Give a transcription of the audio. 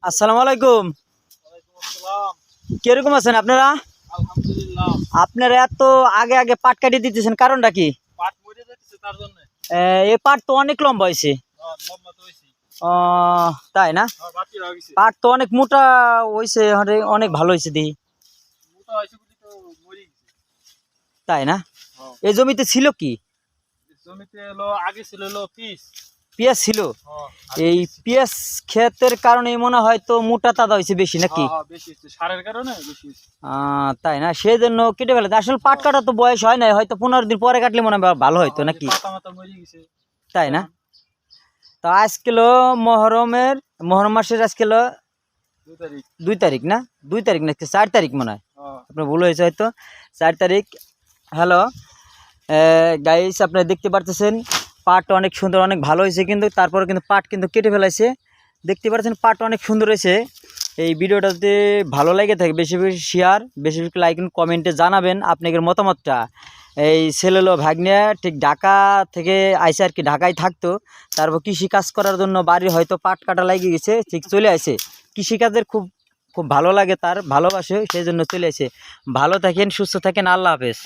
আসসালামু আলাইকুম। কিরকম আছেন আপনারা? আলহামদুলিল্লাহ। আপনারা এত আগে আগে পাট কাটিয়ে দিতেছেন, কারণটা কি? পাট মরে যাচ্ছে তার জন্য। এই পাট তো অনেক লম্বা হয়েছে। লম্বা তো হইছে। তাই না? বাকি রয়ে গেছে। পাট তো অনেক মোটা হয়েছে, অনেক ভালো হয়েছে দেখি। মোটা হইছে বলি তো মরে গেছে। তাই না? হ্যাঁ। এই জমিতে ছিল কি? জমিতে হলো আগে ছিল হলো পিস। পেঁয়াজ ছিল। হ্যাঁ। এই পেঁয়াজ ক্ষেতের কারণে মনে হয় তো মোটা তাজা হয়েছে বেশি নাকি? হ্যাঁ বেশি হচ্ছে সারের কারণে বেশি হচ্ছে। তাই না? সেই জন্য কেটে ফেলে। আসলে পাট কাটা তো বয়স হয় নাই, হয়তো 15 দিন পরে কাটলে মনে হয় ভালো হয়তো নাকি? পাতা মাতা মরে গেছে। তাই না? তো আজকে মহরম মাসের আজকে 2 তারিখ। 2 তারিখ না? 2 তারিখ না, 4 তারিখ মনে হয়। আপনার ভুল হয়েছে হয়তো। 4 তারিখ। হ্যালো গাইস, আপনারা দেখতে পারতেছেন পাট অনেক সুন্দর, অনেক ভালো হয়েছে, কিন্তু তারপরে কিন্তু পাট কিন্তু কেটে ফেলাইছে। দেখতে পাচ্ছেন পাট অনেক সুন্দর হয়েছে। এই ভিডিওটা যদি ভালো লাগে থাকে বেশি বেশি শেয়ার, বেশি বেশি লাইক, কমেন্টে জানাবেন আপনাদের মতামতটা। এই ছেলেলো ভাগ্নে ঠিক ঢাকা থেকে আইসে আর কি, ঢাকায় থাকতো, তারপর কৃষি কাজ করার জন্য বাড়ি হয়তো পাট কাটা লাগিয়ে গেছে, ঠিক চলে আসে। কৃষিকাজের খুব খুব ভালো লাগে, তার ভালোবাসে, সেই জন্য চলে আসে। ভালো থাকেন, সুস্থ থাকেন, আল্লাহ হাফেজ।